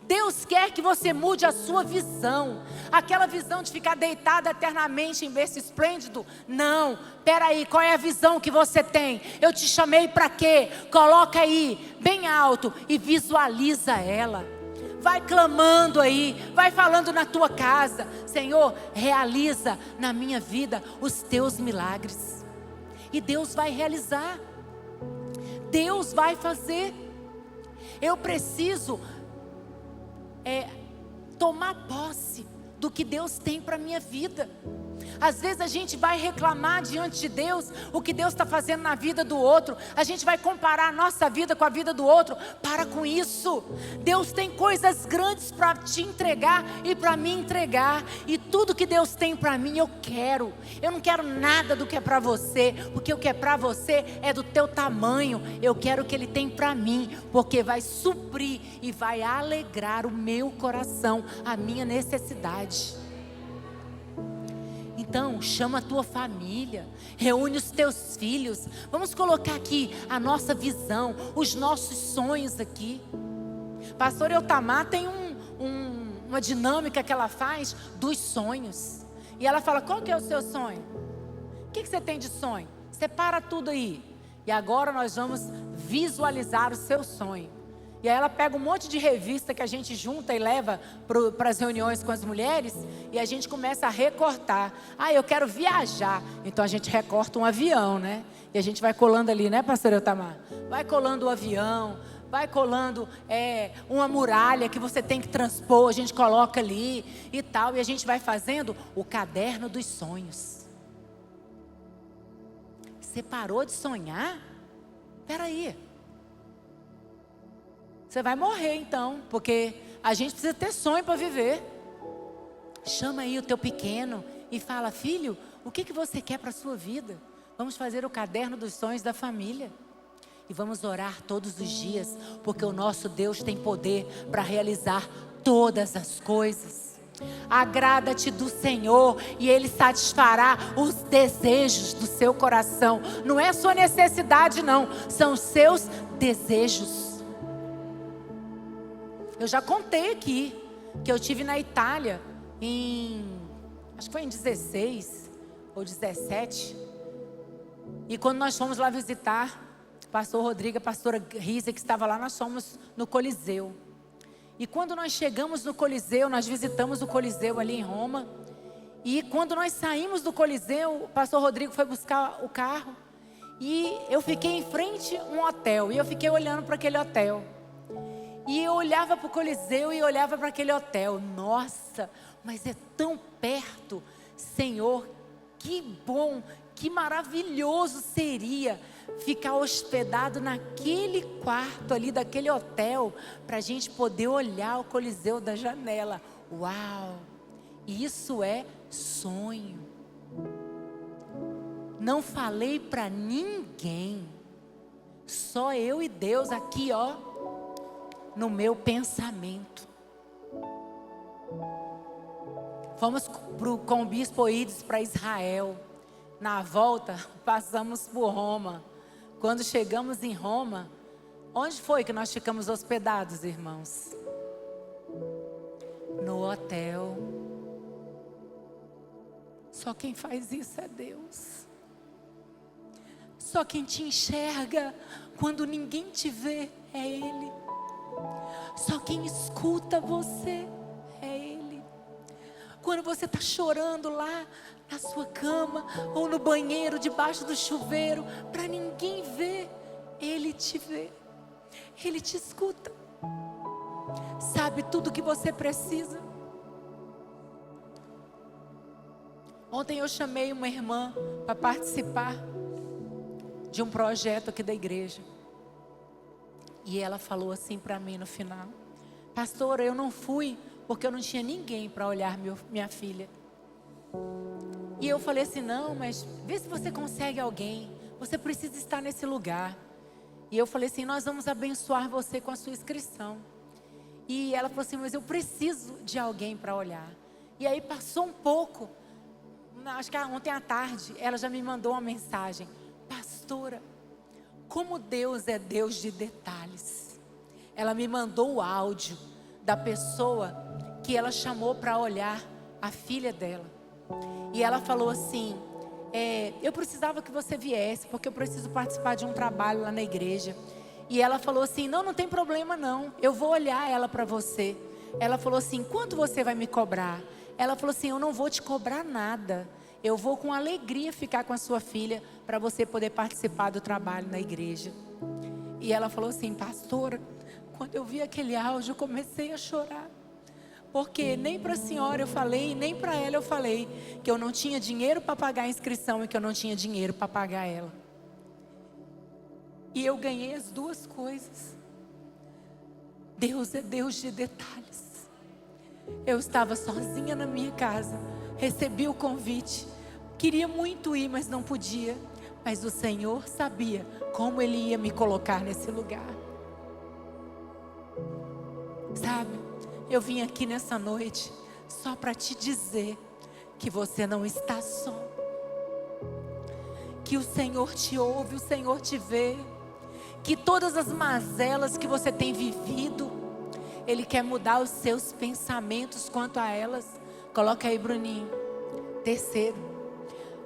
A: Deus quer que você mude a sua visão. Aquela visão de ficar deitado eternamente em berço esplêndido. Não, peraí, qual é a visão que você tem? Eu te chamei para quê? Coloca aí, bem alto, e visualiza ela. Vai clamando aí, vai falando na tua casa: Senhor, realiza na minha vida os teus milagres. E Deus vai realizar. Deus vai fazer. Eu preciso tomar posse do que Deus tem para a minha vida. Às vezes a gente vai reclamar diante de Deus o que Deus está fazendo na vida do outro. A gente vai comparar a nossa vida com a vida do outro. Para com isso. Deus tem coisas grandes para te entregar e para me entregar. E tudo que Deus tem para mim eu quero. Eu não quero nada do que é para você, porque o que é para você é do teu tamanho. Eu quero o que Ele tem para mim, porque vai suprir e vai alegrar o meu coração, a minha necessidade. Então, chama a tua família, reúne os teus filhos. Vamos colocar aqui a nossa visão, os nossos sonhos aqui. Pastor Eutamar tem uma dinâmica que ela faz dos sonhos. E ela fala, qual que é o seu sonho? O que você tem de sonho? Separa tudo aí. E agora nós vamos visualizar o seu sonho. E aí ela pega um monte de revista que a gente junta e leva para as reuniões com as mulheres. E a gente começa a recortar. Ah, eu quero viajar. Então a gente recorta um avião, né? E a gente vai colando ali, né, pastor Eutamar? Vai colando o avião, vai colando uma muralha que você tem que transpor. A gente coloca ali e tal. E a gente vai fazendo o caderno dos sonhos. Você parou de sonhar? Espera aí. Você vai morrer então, porque a gente precisa ter sonho para viver. Chama aí o teu pequeno e fala, filho, o que você quer para a sua vida? Vamos fazer o caderno dos sonhos da família. E vamos orar todos os dias, porque o nosso Deus tem poder para realizar todas as coisas. Agrada-te do Senhor e Ele satisfará os desejos do seu coração. Não é sua necessidade não, são os seus desejos. Eu já contei aqui que eu estive na Itália acho que foi em 16 ou 17. E quando nós fomos lá visitar pastor Rodrigo, a pastora Risa, que estava lá, nós fomos no Coliseu. E quando nós chegamos no Coliseu, nós visitamos o Coliseu ali em Roma. E quando nós saímos do Coliseu, o pastor Rodrigo foi buscar o carro. E eu fiquei em frente a um hotel. E eu fiquei olhando para aquele hotel. E eu olhava para o Coliseu e olhava para aquele hotel. Nossa, mas é tão perto. Senhor, que bom, que maravilhoso seria ficar hospedado naquele quarto ali daquele hotel, para a gente poder olhar o Coliseu da janela. Uau, isso é sonho. Não falei para ninguém, só eu e Deus aqui, ó, no meu pensamento. Fomos com o bispo Oídes para Israel. Na volta, passamos por Roma. Quando chegamos em Roma, onde foi que nós ficamos hospedados, irmãos? No hotel. Só quem faz isso é Deus. Só quem te enxerga quando ninguém te vê é Ele. Só quem escuta você é Ele. Quando você está chorando lá na sua cama ou no banheiro, debaixo do chuveiro, para ninguém ver, Ele te vê, Ele te escuta, sabe tudo o que você precisa. Ontem eu chamei uma irmã para participar de um projeto aqui da igreja. E ela falou assim para mim no final: pastora, eu não fui porque eu não tinha ninguém para olhar minha filha. E eu falei assim, não, mas vê se você consegue alguém. Você precisa estar nesse lugar. E eu falei assim, nós vamos abençoar você com a sua inscrição. E ela falou assim, mas eu preciso de alguém para olhar. E aí passou um pouco, acho que ontem à tarde, ela já me mandou uma mensagem: pastora, como Deus é Deus de detalhes. Ela me mandou o áudio da pessoa que ela chamou para olhar a filha dela. E ela falou assim, eu precisava que você viesse, porque eu preciso participar de um trabalho lá na igreja. E ela falou assim, não tem problema não, eu vou olhar ela para você. Ela falou assim, quanto você vai me cobrar? Ela falou assim, eu não vou te cobrar nada, eu vou com alegria ficar com a sua filha, para você poder participar do trabalho na igreja. E ela falou assim, pastora, quando eu vi aquele áudio eu comecei a chorar. Porque nem para a senhora eu falei, nem para ela eu falei que eu não tinha dinheiro para pagar a inscrição e que eu não tinha dinheiro para pagar ela. E eu ganhei as duas coisas. Deus é Deus de detalhes. Eu estava sozinha na minha casa, recebi o convite, queria muito ir, mas não podia. Mas o Senhor sabia como Ele ia me colocar nesse lugar. Sabe? Eu vim aqui nessa noite só para te dizer que você não está só, que o Senhor te ouve, o Senhor te vê, que todas as mazelas que você tem vivido, Ele quer mudar os seus pensamentos quanto a elas. Coloca aí, Bruninho. Terceiro,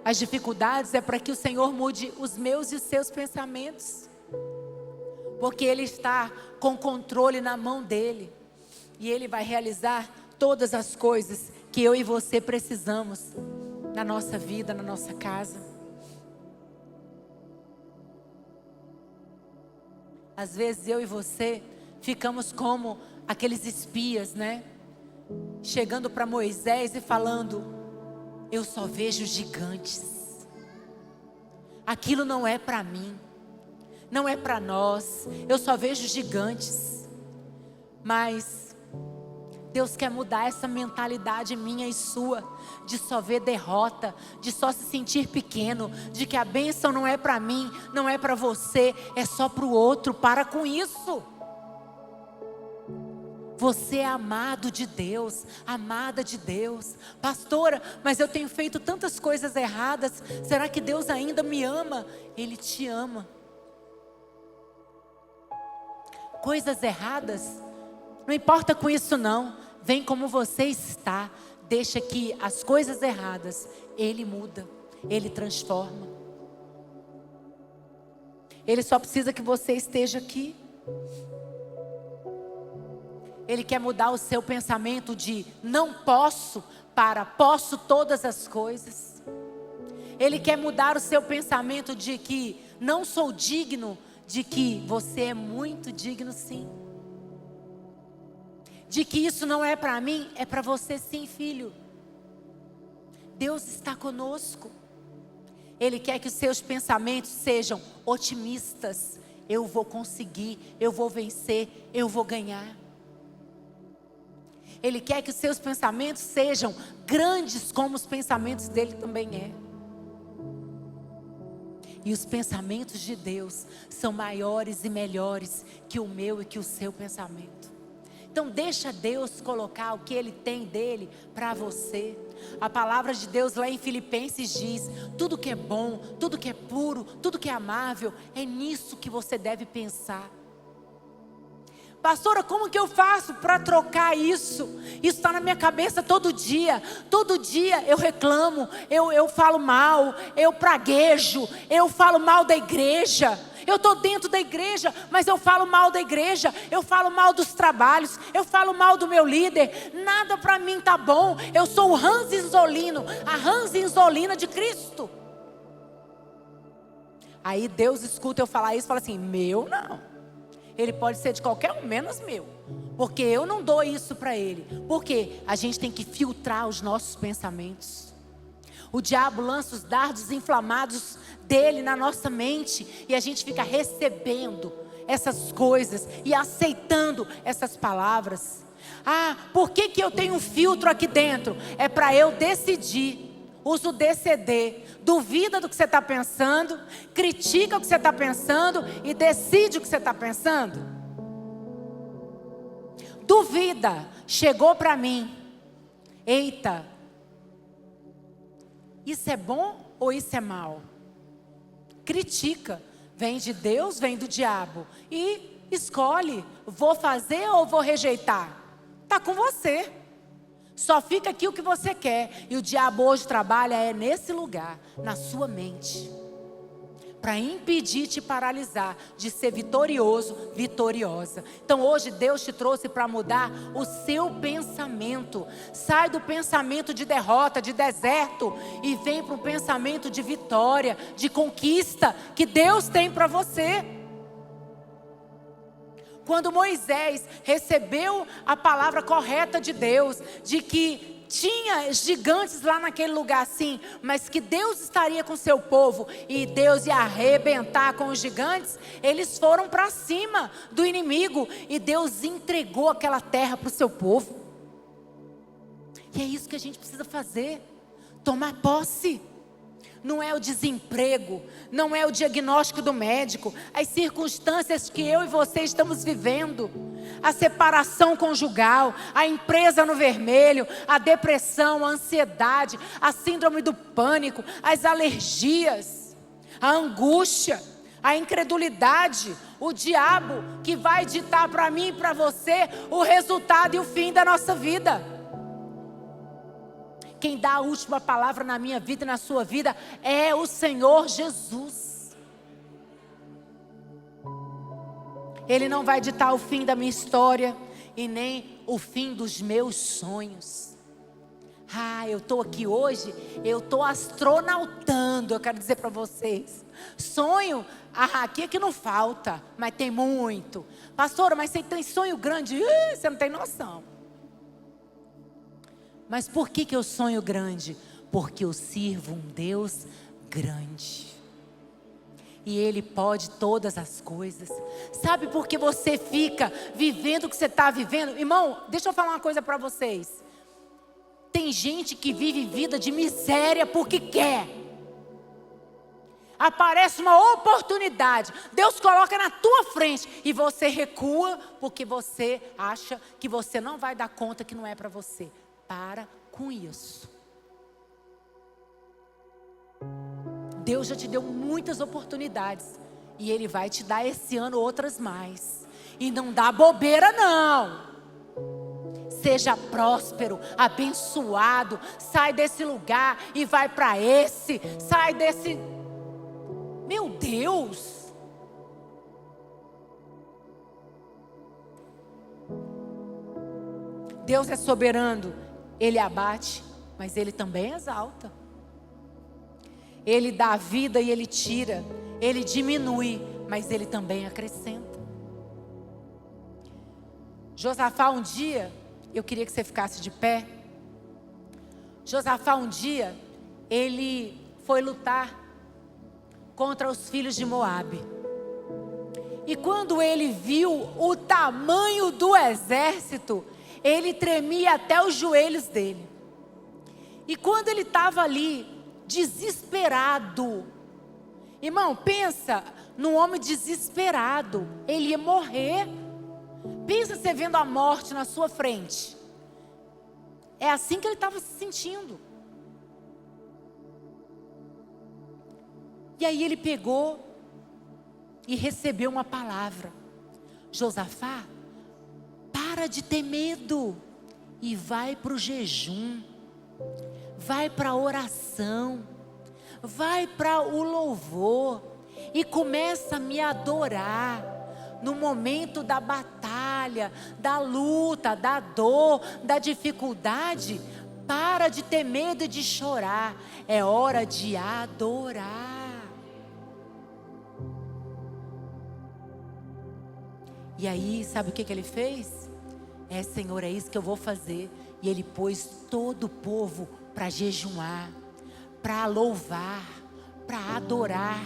A: as dificuldades é para que o Senhor mude os meus e os seus pensamentos, porque Ele está com controle na mão dEle, e Ele vai realizar todas as coisas que eu e você precisamos na nossa vida, na nossa casa. Às vezes eu e você ficamos como aqueles espias, né? Chegando para Moisés e falando: eu só vejo gigantes. Aquilo não é para mim, não é para nós. Eu só vejo gigantes. Mas Deus quer mudar essa mentalidade minha e sua, de só ver derrota, de só se sentir pequeno, de que a bênção não é para mim, não é para você, é só para o outro. Para com isso. Você é amado de Deus, amada de Deus. Pastora, mas eu tenho feito tantas coisas erradas, será que Deus ainda me ama? Ele te ama. Coisas erradas, não importa com isso não. Vem como você está. Deixa que as coisas erradas Ele muda, Ele transforma. Ele só precisa que você esteja aqui. Ele quer mudar o seu pensamento de não posso para posso todas as coisas. Ele quer mudar o seu pensamento de que não sou digno, de que você é muito digno sim. De que isso não é para mim, é para você sim, filho. Deus está conosco. Ele quer que os seus pensamentos sejam otimistas. Eu vou conseguir, eu vou vencer, eu vou ganhar. Ele quer que os seus pensamentos sejam grandes como os pensamentos dele também é. E os pensamentos de Deus são maiores e melhores que o meu e que o seu pensamento. Então deixa Deus colocar o que Ele tem dele para você. A palavra de Deus lá em Filipenses diz: tudo que é bom, tudo que é puro, tudo que é amável, é nisso que você deve pensar. Pastora, como que eu faço para trocar isso? Isso está na minha cabeça todo dia. Todo dia eu reclamo, eu falo mal, eu praguejo, eu falo mal da igreja. Eu estou dentro da igreja, mas eu falo mal da igreja. Eu falo mal dos trabalhos, eu falo mal do meu líder. Nada para mim está bom. Eu sou o Hans Inzolino, a Hans Inzolina de Cristo. Aí Deus escuta eu falar isso e fala assim: meu não. Ele pode ser de qualquer um, menos meu. Porque eu não dou isso para ele. Porque a gente tem que filtrar os nossos pensamentos. O diabo lança os dardos inflamados dele na nossa mente. E a gente fica recebendo essas coisas e aceitando essas palavras. Ah, por que eu tenho um filtro aqui dentro? É para eu decidir. Usa o DCD. Duvida do que você está pensando, critica o que você está pensando e decide o que você está pensando. Duvida, chegou para mim: eita, isso é bom ou isso é mal? Critica, vem de Deus, vem do diabo, e escolhe: vou fazer ou vou rejeitar? Está com você. Só fica aqui o que você quer. E o diabo hoje trabalha nesse lugar, na sua mente, para impedir, te paralisar de ser vitorioso, vitoriosa. Então hoje Deus te trouxe para mudar o seu pensamento. Sai do pensamento de derrota, de deserto, e vem para um pensamento de vitória, de conquista que Deus tem para você. Quando Moisés recebeu a palavra correta de Deus, de que tinha gigantes lá naquele lugar sim, mas que Deus estaria com seu povo e Deus ia arrebentar com os gigantes, eles foram para cima do inimigo e Deus entregou aquela terra para o seu povo. E é isso que a gente precisa fazer: tomar posse. não é o desemprego, não é o diagnóstico do médico, as circunstâncias que eu e você estamos vivendo, a separação conjugal, a empresa no vermelho, a depressão, a ansiedade, a síndrome do pânico, as alergias, a angústia, a incredulidade, o diabo que vai ditar para mim e para você o resultado e o fim da nossa vida. Quem dá a última palavra na minha vida e na sua vida é o Senhor Jesus. Ele não vai ditar o fim da minha história e nem o fim dos meus sonhos. Eu estou aqui hoje, eu estou astronautando, eu quero dizer para vocês. Sonho, aqui é que não falta, mas tem muito. Pastora, mas você tem sonho grande? Você não tem noção. Mas por que eu sonho grande? Porque eu sirvo um Deus grande. E Ele pode todas as coisas. Sabe por que você fica vivendo o que você está vivendo? Irmão, deixa eu falar uma coisa para vocês. Tem gente que vive vida de miséria porque quer. Aparece uma oportunidade, Deus coloca na tua frente e você recua porque você acha que você não vai dar conta, que não é para você. Para com isso. Deus já te deu muitas oportunidades e Ele vai te dar esse ano outras mais. E não dá bobeira não. Seja próspero, abençoado. Sai desse lugar e vai para esse. Sai desse... Meu Deus! Deus é soberano. Ele abate, mas Ele também exalta. Ele dá vida e Ele tira. Ele diminui, mas Ele também acrescenta. Josafá um dia, eu queria que você ficasse de pé. Josafá um dia, ele foi lutar contra os filhos de Moabe. E quando ele viu o tamanho do exército, ele tremia até os joelhos dele. E quando ele estava ali, desesperado. Irmão, pensa num homem desesperado. Ele ia morrer. Pensa você vendo a morte na sua frente. É assim que ele estava se sentindo. E aí ele pegou e recebeu uma palavra. Josafá, para de ter medo e vai para o jejum, vai para a oração, vai para o louvor e começa a me adorar no momento da batalha, da luta, da dor, da dificuldade. Para de ter medo e de chorar, é hora de adorar. E aí, sabe o que ele fez? Senhor, é isso que eu vou fazer. E ele pôs todo o povo para jejuar, para louvar, para adorar,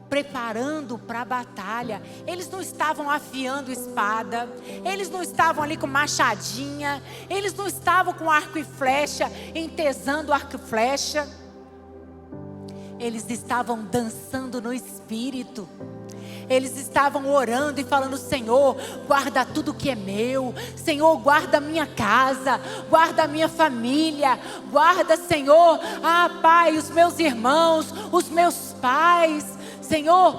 A: preparando para a batalha. Eles não estavam afiando espada, eles não estavam ali com machadinha, eles não estavam com arco e flecha, entesando arco e flecha. Eles estavam dançando no Espírito. Eles estavam orando e falando: Senhor, guarda tudo que é meu. Senhor, guarda a minha casa, guarda a minha família. Guarda, Senhor, Pai, os meus irmãos, os meus pais. Senhor,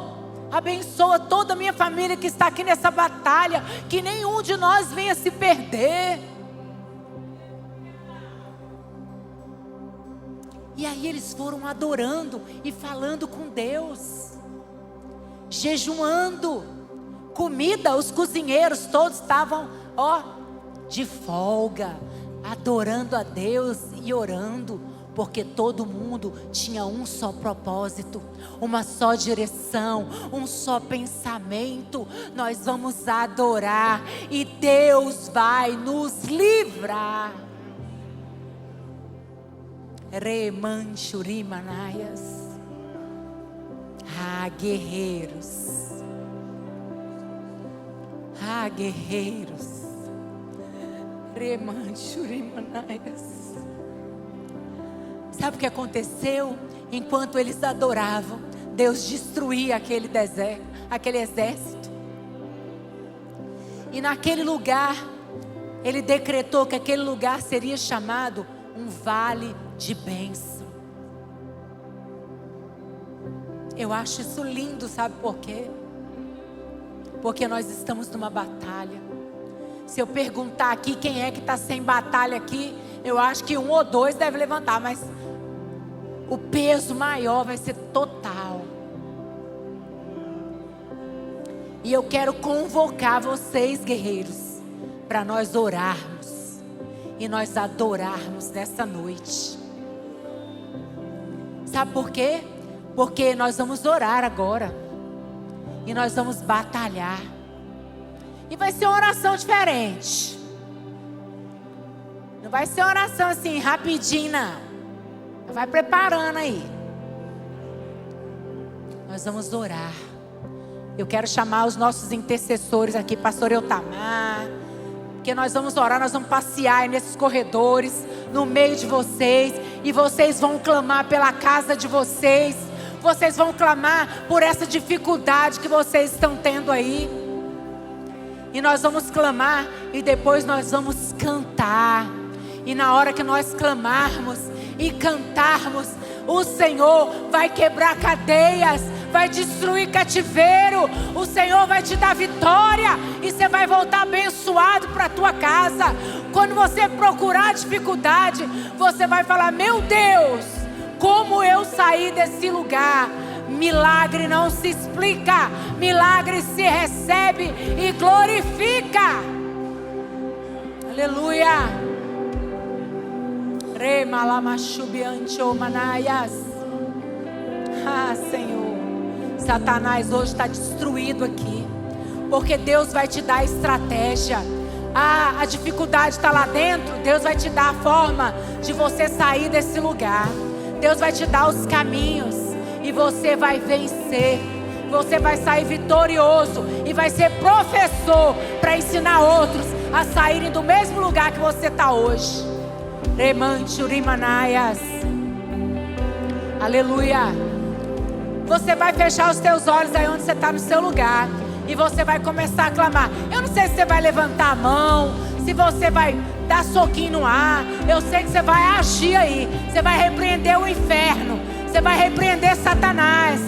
A: abençoa toda a minha família que está aqui nessa batalha. Que nenhum de nós venha se perder. E aí eles foram adorando e falando com Deus. Jejuando, comida, os cozinheiros todos estavam, de folga, adorando a Deus e orando, porque todo mundo tinha um só propósito, uma só direção, um só pensamento. Nós vamos adorar e Deus vai nos livrar. Remanchuri manaias. Guerreiros. Guerreiros. Remanchurimanaias. Sabe o que aconteceu? Enquanto eles adoravam, Deus destruía aquele deserto, aquele exército. E naquele lugar, Ele decretou que aquele lugar seria chamado um vale de bênção. Eu acho isso lindo, sabe por quê? Porque nós estamos numa batalha. Se eu perguntar aqui quem é que está sem batalha aqui, eu acho que 1 ou 2 deve levantar, mas o peso maior vai ser total. E eu quero convocar vocês, guerreiros, para nós orarmos e nós adorarmos nessa noite. Sabe por quê? Porque nós vamos orar agora e nós vamos batalhar. E vai ser uma oração diferente. Não vai ser uma oração assim, rapidinho, não. Vai preparando aí. Nós vamos orar. Eu quero chamar os nossos intercessores aqui, pastor Eutamar, porque nós vamos orar, nós vamos passear nesses corredores, no meio de vocês, e vocês vão clamar pela casa de vocês, vocês vão clamar por essa dificuldade que vocês estão tendo aí, e nós vamos clamar, e depois nós vamos cantar, e na hora que nós clamarmos e cantarmos, o Senhor vai quebrar cadeias, vai destruir cativeiro, o Senhor vai te dar vitória, e você vai voltar abençoado para a tua casa. Quando você procurar dificuldade, você vai falar: meu Deus, como eu saí desse lugar. Milagre não se explica, milagre se recebe e glorifica. Aleluia. Ah, Senhor, Satanás hoje está destruído aqui, porque Deus vai te dar estratégia. A dificuldade está lá dentro, Deus vai te dar a forma de você sair desse lugar. Deus vai te dar os caminhos e você vai vencer. Você vai sair vitorioso e vai ser professor para ensinar outros a saírem do mesmo lugar que você está hoje. Remanchurimanias. Aleluia. Você vai fechar os teus olhos aí onde você está no seu lugar, e você vai começar a clamar. Eu não sei se você vai levantar a mão, se você vai dar soquinho no ar. Eu sei que você vai agir aí. Você vai repreender o inferno, você vai repreender Satanás,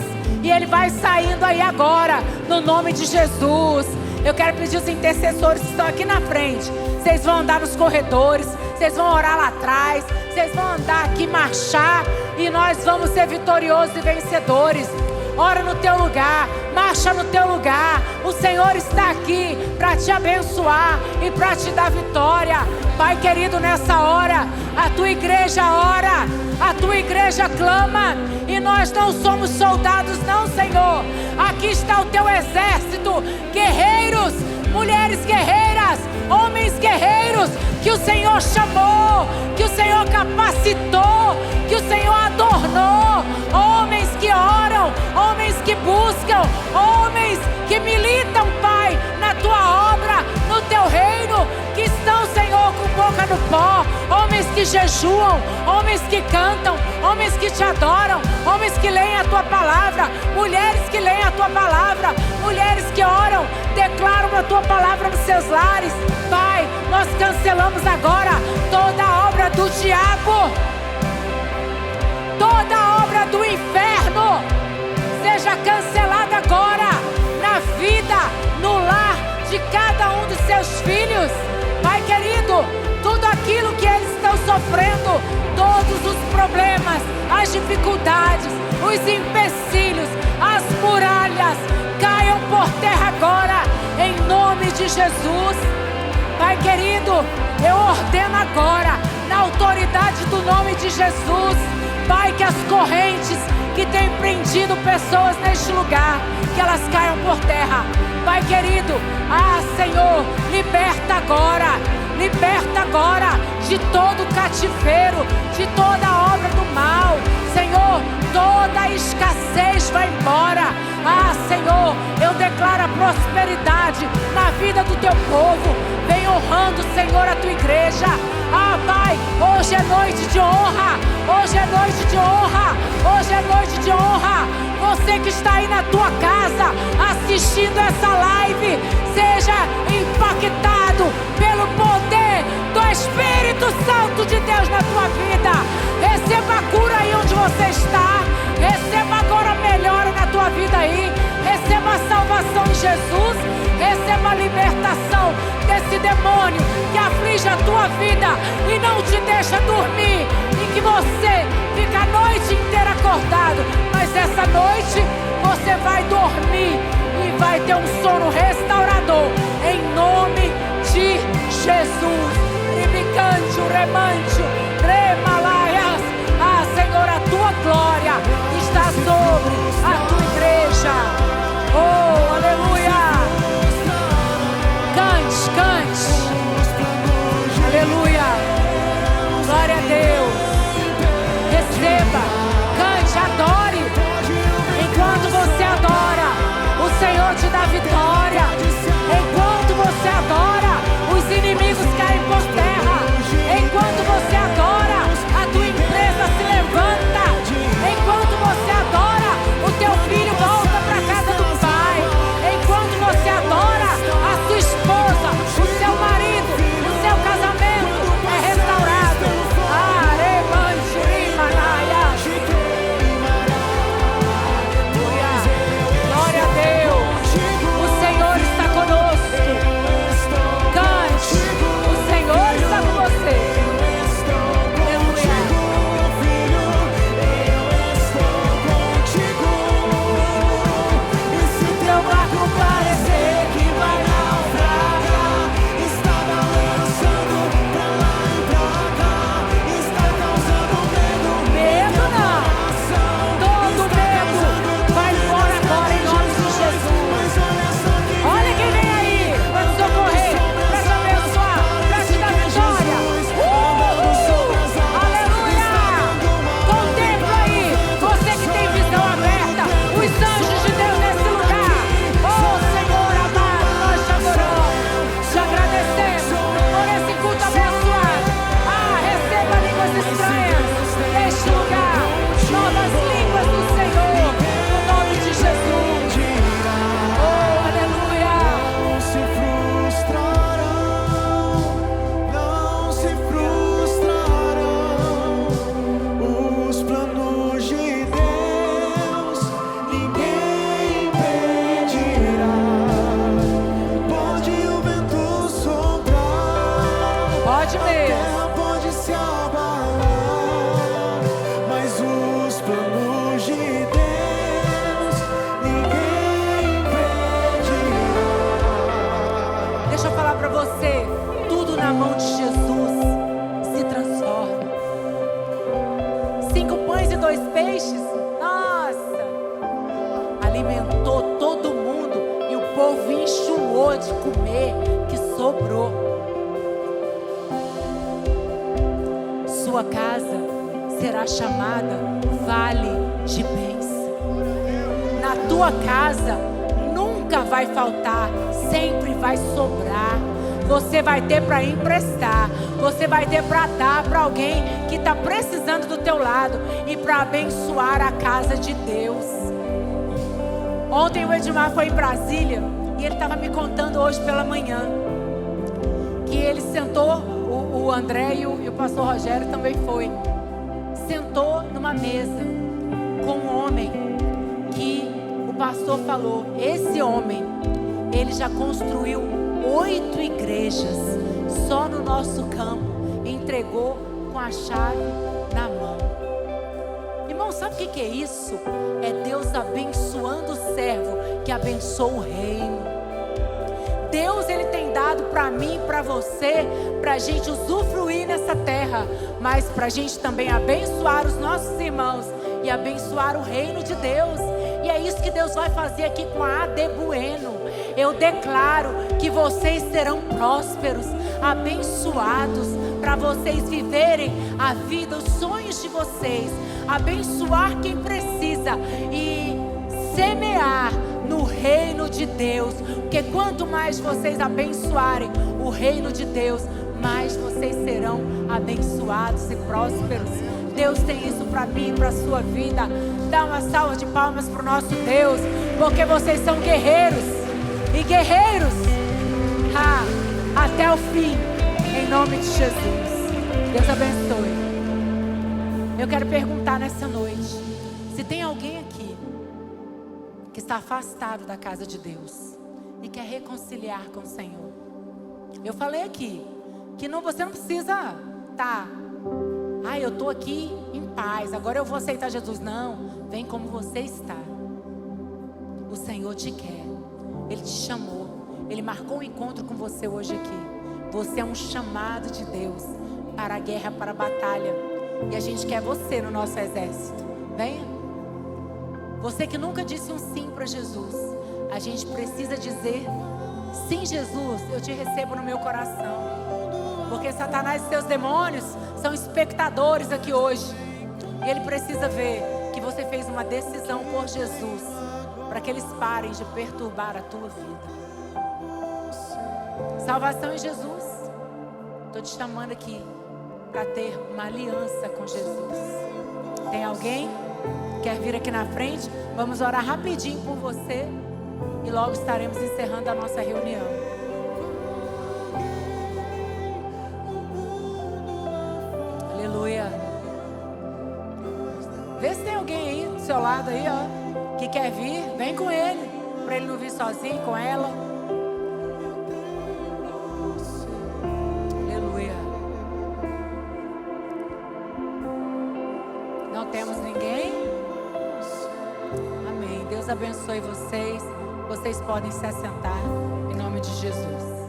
A: e ele vai saindo aí agora, no nome de Jesus. Eu quero pedir os intercessores que estão aqui na frente. Vocês vão andar nos corredores, vocês vão orar lá atrás, vocês vão andar aqui, marchar, e nós vamos ser vitoriosos e vencedores. Ora no teu lugar, marcha no teu lugar. O Senhor está aqui para te abençoar e para te dar vitória. Pai querido, nessa hora, a tua igreja ora, a tua igreja clama, e nós não somos soldados não, Senhor. Aqui está o teu exército, guerreiros, mulheres guerreiras, homens guerreiros, que o Senhor chamou, que o Senhor capacitou, que o Senhor adornou. Homens que oram, homens que buscam, homens que militam, Pai, na tua obra, no teu reino, que estão, Senhor, com boca no pó. Homens que jejuam, homens que cantam, homens que te adoram, homens que leem a tua palavra, mulheres que leem a tua palavra, mulheres que oram, declaram a tua palavra nos seus lares. Pai, nós cancelamos agora toda a obra do diabo, toda a obra do inferno, seja cancelada agora, na vida, no lar de cada um dos seus filhos. Pai querido, tudo aquilo que eles estão sofrendo, todos os problemas, as dificuldades, os empecilhos, as muralhas, caiam por terra agora, em nome de Jesus. Pai querido, eu ordeno agora, na autoridade do nome de Jesus, Pai, que as correntes que têm prendido pessoas neste lugar, que elas caiam por terra. Pai querido, Senhor, liberta agora de todo cativeiro, de toda obra do mal. Senhor, toda escassez vai embora. Senhor, eu declaro declara prosperidade na vida do teu povo. Vem honrando, Senhor, a tua igreja. Ah, Pai, hoje é noite de honra. Hoje é noite de honra. Hoje é noite de honra. Você que está aí na tua casa assistindo essa live, seja impactado pelo poder do Espírito Santo de Deus na tua vida. Receba a cura aí onde você está. Receba agora melhora na tua vida aí. Receba a salvação em Jesus. Receba a libertação desse demônio que aflige a tua vida e não te deixa dormir, e que você fica a noite inteira acordado, mas essa noite você vai dormir e vai ter um sono restaurador em nome de Jesus. Ribicante, remante, remalaias. Ah, Senhor, a tua glória está sobre a tua igreja. Oh, aleluia. Cante, cante. Aleluia. Glória a Deus. Receba, cante, adore. Enquanto você adora, o Senhor te dá vitória. Enquanto você adora, os inimigos caem por terra. Enquanto você adora, a tua empresa se levanta. Enquanto você adora, o teu filho volta para a casa do pai. Enquanto você adora, a sua esposa, o seu marido, o seu casamento é restaurado. Glória a Deus. O Senhor está conosco. Cante. O Senhor está com você. Aleluia. Teu barco parecer que vai naufragar, está balançando pra lá e pra cá, está causando medo. Medo não. Todo medo vai embora agora em nome de Jesus. Olha quem vem aí para te socorrer, para te abençoar, para te dar vitória. Aleluia. Contempla aí, você que tem visão aberta, os anjos de Deus nesse lugar. Oh, Senhor amado, nós te adoramos, te agradecemos por esse culto abençoado. Ah, receba línguas estranhas neste lugar, novas línguas do Senhor, no nome de Jesus. Oh, aleluia.
B: Não se frustrarão os planos de Deus, ninguém impedirá. Pode o vento soprar,
A: Pode
B: a
A: mesmo.
B: terra pode se abalar, mas os planos de Deus, ninguém impedirá.
A: Deixa eu falar pra você, tudo na mão de Jesus se transforma. 5 pães e 2 peixes, nossa, alimentou todo mundo e o povo enjoou de comer, que sobrou. Sua casa será chamada Vale de Bênção. Na tua casa nunca vai faltar, sempre vai sobrar. Você vai ter para emprestar, você vai ter para dar para alguém que está precisando do teu lado e para abençoar a casa de Deus. Ontem o Edmar foi em Brasília e ele estava me contando hoje pela manhã que ele sentou, o André e o pastor Rogério também foi, sentou numa mesa com um homem que o pastor falou, esse homem, ele já construiu 8 igrejas só no nosso campo, entregou com a chave na mão. Irmão, sabe o que é isso? É Deus abençoando o servo que abençoa o reino. Deus, Ele tem dado para mim e para você, para a gente usufruir nessa terra, mas para a gente também abençoar os nossos irmãos e abençoar o reino de Deus. E é isso que Deus vai fazer aqui com a AD Bueno. Eu declaro que vocês serão prósperos, abençoados, para vocês viverem a vida, os sonhos de vocês, abençoar quem precisa e semear no reino de Deus. Porque quanto mais vocês abençoarem o reino de Deus, mais vocês serão abençoados e prósperos. Deus tem isso para mim e para a sua vida. Dá uma salva de palmas para o nosso Deus, porque vocês são guerreiros e guerreiros até o fim, em nome de Jesus. Deus abençoe. Eu quero perguntar nessa noite, se tem alguém aqui que está afastado da casa de Deus e quer reconciliar com o Senhor. Eu falei aqui que você não precisa eu estou aqui em paz, agora eu vou aceitar Jesus. Não, vem como você está. O Senhor te quer, Ele te chamou, Ele marcou um encontro com você hoje aqui. Você é um chamado de Deus para a guerra, para a batalha. E a gente quer você no nosso exército. Venha. Você que nunca disse um sim para Jesus, a gente precisa dizer: sim, Jesus, eu te recebo no meu coração. Porque Satanás e seus demônios são espectadores aqui hoje. E ele precisa ver que você fez uma decisão por Jesus, para que eles parem de perturbar a tua vida. Salvação em Jesus. Estou te chamando aqui para ter uma aliança com Jesus. Tem alguém que quer vir aqui na frente? Vamos orar rapidinho por você e logo estaremos encerrando a nossa reunião. Aleluia. Vê se tem alguém aí do seu lado aí, ó, que quer vir. Vem com ele, para ele não vir sozinho, com ela. Aleluia. Não temos ninguém? Amém. Deus abençoe vocês. Vocês podem se assentar em nome de Jesus.